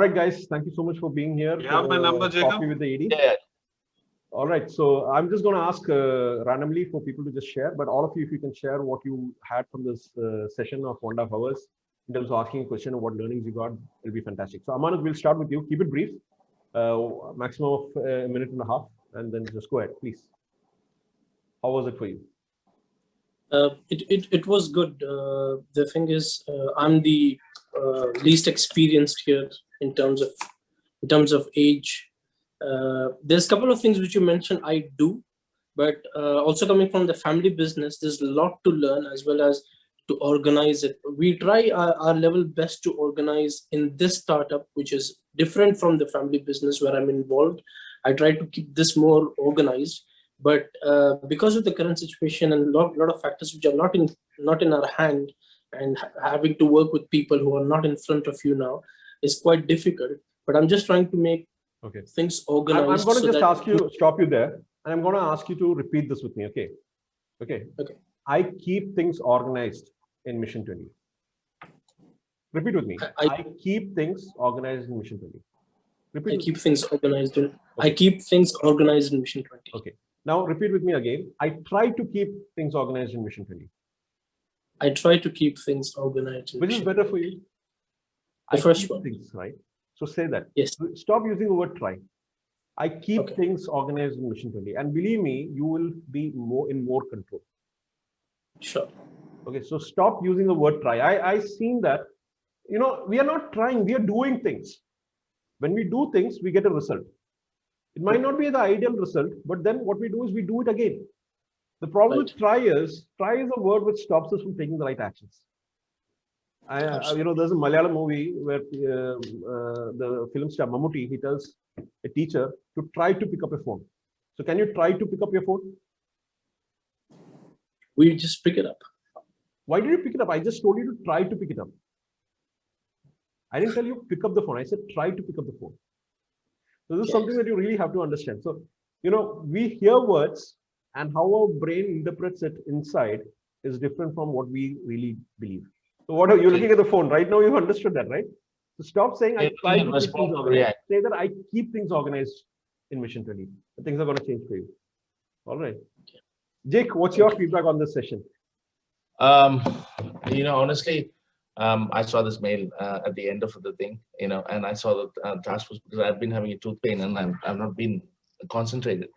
right, guys. Thank you so much for being here. You have my number, Jacob? Coffee with the ED. Yeah. All right. So I'm just going to ask randomly for people to just share. But all of you, if you can share what you had from this session of 1.5 hours in terms of asking a question of what learnings you got, it'll be fantastic. So Amanat, we'll start with you. Keep it brief, maximum of a minute and a half, and then just go ahead, please. How was it for you? It was good. The thing is, I'm the least experienced here in terms of age. There's a couple of things which you mentioned I do, but also coming from the family business, there's a lot to learn as well as to organize it. We try our level best to organize in this startup, which is different from the family business where I'm involved. I try to keep this more organized. But because of the current situation and a lot of factors which are not in our hand, and having to work with people who are not in front of you now is quite difficult. But I'm just trying to make things organized. I'm going to just stop you there, and I'm going to ask you to repeat this with me. Okay. I keep things organized in Mission 20. Repeat with me. I keep things organized in Mission 20. Repeat. I keep things organized. I keep things organized in Mission 20. Okay. Now repeat with me again. I try to keep things organized in Mission 20. I try to keep things organized. Which is better for you? The first one. Things, right? So say that. Yes. Stop using the word try. I keep things organized in Mission 20. And believe me, you will be in more control. Sure. Okay, so stop using the word try. I've seen that, we are not trying, we are doing things. When we do things, we get a result. It might not be the ideal result, but then what we do is we do it again. The problem with try is a word which stops us from taking the right actions. There's a Malayalam movie where the film star Mammootty, he tells a teacher to try to pick up a phone. So can you try to pick up your phone? We just pick it up. Why did you pick it up? I just told you to try to pick it up. I didn't tell you pick up the phone. I said try to pick up the phone. So this is something that you really have to understand. So, we hear words and how our brain interprets it inside is different from what we really believe. So what are you looking at the phone right now? You've understood that, right? So stop saying I try to keep things organized. Say that I keep things organized in Mission 20. Things are going to change for you. All right. Jake, what's your feedback on this session? Honestly, I saw this mail at the end of the thing, and I saw the task force because I've been having a tooth pain and I've not been concentrated.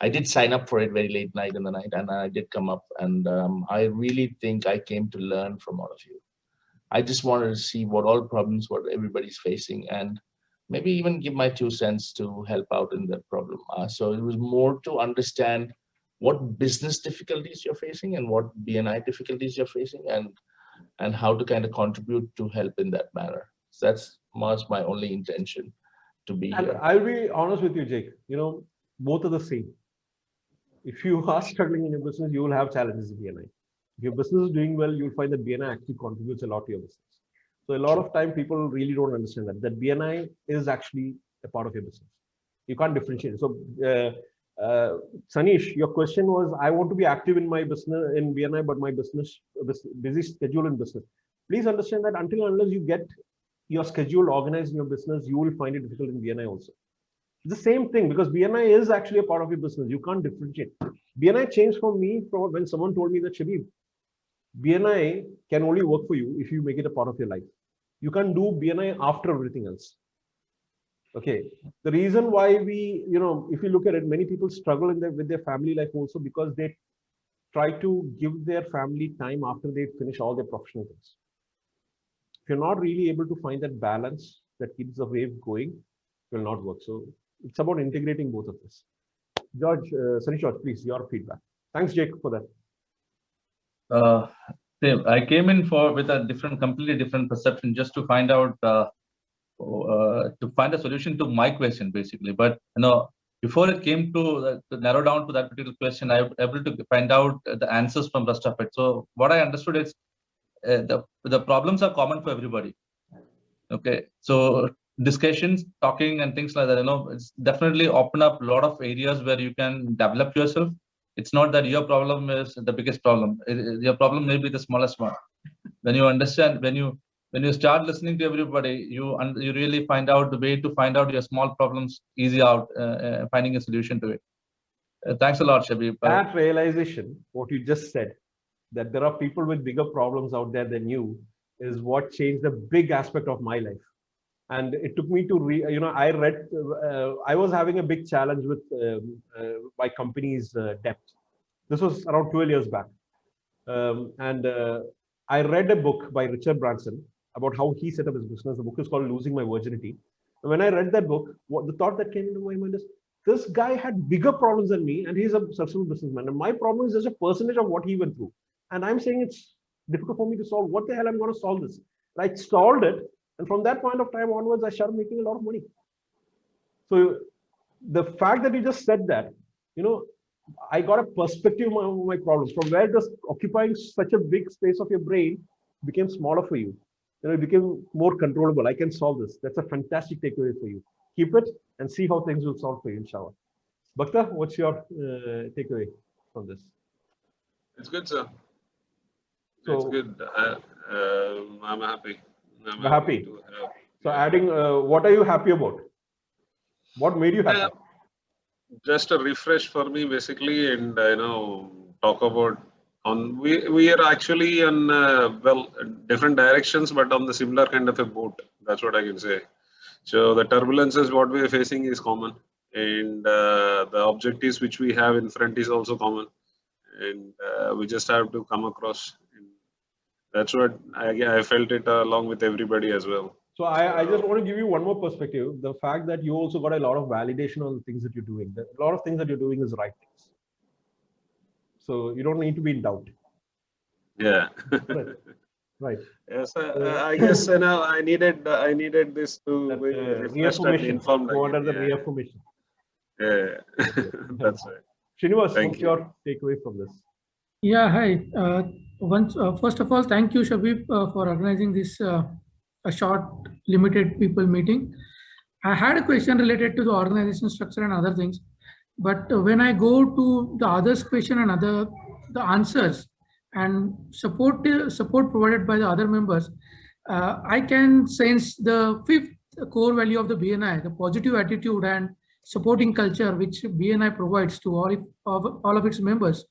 I did sign up for it very late night in the night, and I did come up, and I really think I came to learn from all of you. I just wanted to see what all problems what everybody's facing, and maybe even give my 2 cents to help out in that problem. So it was more to understand what business difficulties you're facing and what BNI difficulties you're facing, and how to kind of contribute to help in that manner. So that's my only intention to be here. I'll be honest with you, Jake. Both are the same. If you are struggling in your business, you will have challenges in BNI. If your business is doing well, you'll find that BNI actually contributes a lot to your business. So a lot of time people really don't understand that BNI is actually a part of your business. You can't differentiate. So Sanish, your question was, I want to be active in my business in BNI, but my busy schedule in business. Please understand that until and unless you get your schedule organized in your business, you will find it difficult in BNI also. It's the same thing because BNI is actually a part of your business. You can't differentiate. BNI changed for me from when someone told me that Shabib, BNI can only work for you if you make it a part of your life. You can't do BNI after everything else. Okay. The reason why we, if you look at it, many people struggle with their family life also because they try to give their family time after they finish all their professional things. If you're not really able to find that balance that keeps the wave going, it will not work. So it's about integrating both of this. George, Sanish, please, your feedback. Thanks, Jake, for that. I came in with a completely different perception just to find out, to find a solution to my question, basically. But before it came to narrow down to that particular question, I was able to find out the answers from rest of it. So what I understood is the problems are common for everybody. Okay, so discussions, talking, and things like that. It's definitely open up a lot of areas where you can develop yourself. It's not that your problem is the biggest problem. Your problem may be the smallest one. When you understand, when you when you start listening to everybody, you really find out the way to find out your small problems easy out, finding a solution to it. Thanks a lot, Shabib. That realization, what you just said, that there are people with bigger problems out there than you, is what changed a big aspect of my life. And it took me to I was having a big challenge with my company's debt. This was around 12 years back. I read a book by Richard Branson about how he set up his business. The book is called Losing My Virginity. And when I read that book, the thought that came into my mind is, this guy had bigger problems than me, and he's a successful businessman. And my problem is just a percentage of what he went through. And I'm saying it's difficult for me to solve. What the hell I'm going to solve this? I solved it. And from that point of time onwards, I started making a lot of money. So the fact that you just said that, I got a perspective of my problems. From where just occupying such a big space of your brain became smaller for you. It became more controllable. I can solve this. That's a fantastic takeaway for you. Keep it and see how things will solve for you, inshallah. Bhakta, what's your takeaway from this? It's good, sir. So, it's good. I'm happy. I'm happy. To have, so adding, what are you happy about? What made you happy? Just a refresh for me, basically, and talk about we are actually on different directions, but on the similar kind of a boat. That's what I can say. So the turbulences what we are facing is common, and the objectives which we have in front is also common, and we just have to come across. And that's what I felt it along with everybody as well. So I just want to give you one more perspective. The fact that you also got a lot of validation on the things that you're doing. A lot of things that you're doing is right things. So you don't need to be in doubt. Yeah. Right. Yes, I guess I needed this to be refreshed and informed. What are the reaffirmation? Yeah, that's right. Srinivas, what's your takeaway from this? Yeah, hi. First of all, thank you, Shabib, for organizing this a short, limited people meeting. I had a question related to the organization structure and other things, but when I go to the others question and the answers and support provided by the other members, I can sense the fifth core value of the BNI, the positive attitude and supporting culture which BNI provides to all of its members,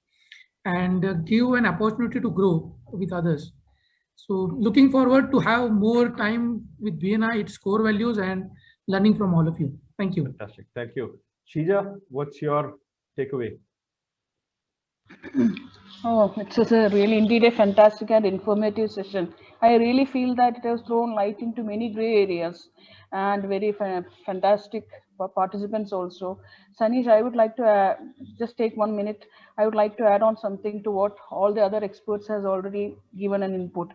and give an opportunity to grow with others. So looking forward to have more time with BNI, its core values, and learning from all of you. Thank you. Fantastic. Thank you. Shija, what's your takeaway? Oh, it was a really indeed a fantastic and informative session. I really feel that it has thrown light into many gray areas and very fantastic participants also. Sanish, I would like to just take 1 minute. I would like to add on something to what all the other experts has already given an input.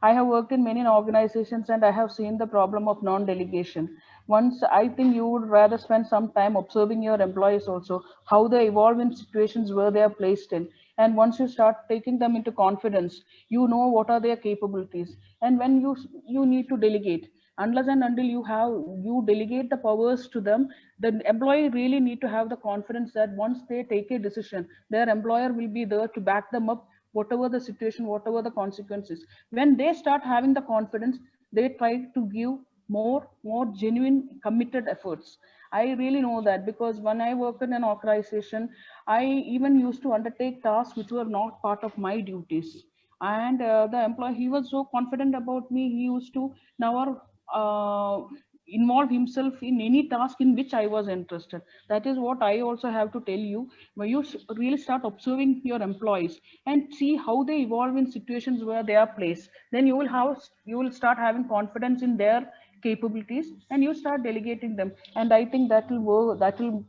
I have worked in many organizations and I have seen the problem of non-delegation. Once I think you would rather spend some time observing your employees also, how they evolve in situations where they are placed in. And once you start taking them into confidence, you know what are their capabilities. And when you need to delegate, unless and until you delegate the powers to them, the employee really need to have the confidence that once they take a decision, their employer will be there to back them up, whatever the situation, whatever the consequences. When they start having the confidence, they try to give more genuine committed efforts. I really know that because when I worked in an organization, I even used to undertake tasks which were not part of my duties. And the employee, he was so confident about me, he used to now involve himself in any task in which I was interested. That is what I also have to tell you. When you really start observing your employees and see how they evolve in situations where they are placed, then you will start having confidence in their capabilities and you start delegating them. And I think that will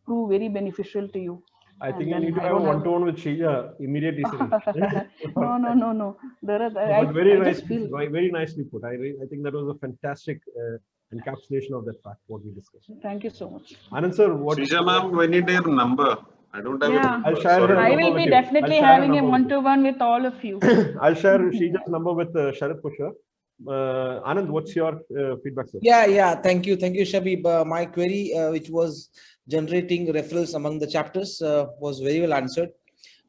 prove very beneficial to you. I think you need to have a one-to-one with Shija immediately. No. Very nicely put. I think that was a fantastic encapsulation of that fact, what we discussed. Thank you so much. Anand sir, what? Shija ma'am, we need your number. I don't have it. I'll share her I will be definitely having a one-to-one with all of you. I'll share Shija's number with Sharat for sure. Anand, what's your feedback, sir? Yeah. Thank you, Shabib. My query, which was generating referrals among the chapters, was very well answered.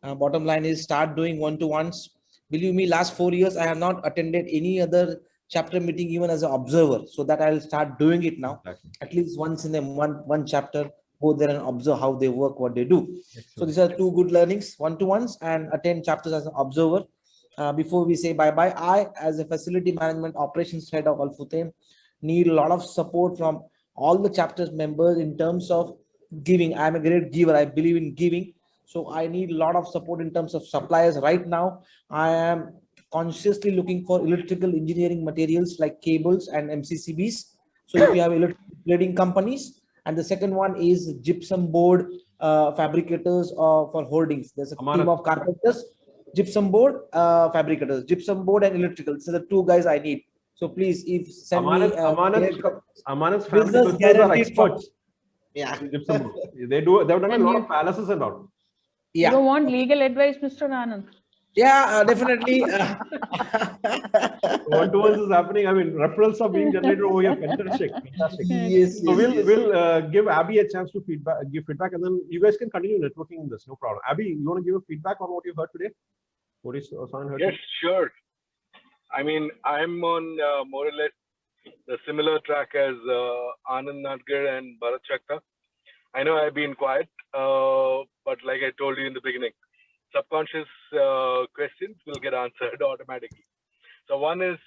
Bottom line is start doing one-to-ones. Believe me, last 4 years I have not attended any other chapter meeting even as an observer, so that I'll start doing it now. Exactly. At least once in a one chapter, go there and observe how they work, what they do. So Excellent. these are two good learnings, one-to-ones, and attend chapters as an observer. Before we say bye-bye, I, as a facility management operations head of Al Futtaim, need a lot of support from all the chapters members in terms of giving. I'm a great giver. I believe in giving. So I need a lot of support in terms of suppliers. Right now, I am consciously looking for electrical engineering materials like cables and MCCBs. So if you have electrical trading companies, and the second one is gypsum board fabricators for holdings. There's a team of carpenters, gypsum board fabricators, gypsum board and electrical. So the two guys I need. So please, if send me Amanat's family business businesses are guaranteed experts. yeah. in gypsum board. They've done a And lot you- of palaces and all. You don't want legal advice, Mr. Anand? Yeah, definitely. One-to-ones is happening. I mean, referrals are being generated over here. Fantastic, fantastic. Yes, So yes. we'll give Abby a chance to give feedback, and then you guys can continue networking this. No problem. Abby, you want to give a feedback on what you heard today? What is San heard? Yes, sure. I mean, I'm on more or less the similar track as Anand Nadgar and Bharat Shakta. I know I've been quiet, but like I told you in the beginning, subconscious questions will get answered automatically. So one is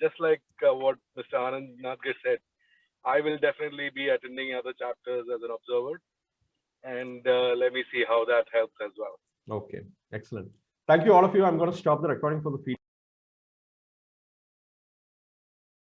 just like what Mr. Anand Nadgar said, I will definitely be attending other chapters as an observer, and let me see how that helps as well. Okay, excellent. Thank you, all of you. I'm going to stop the recording for the feedback.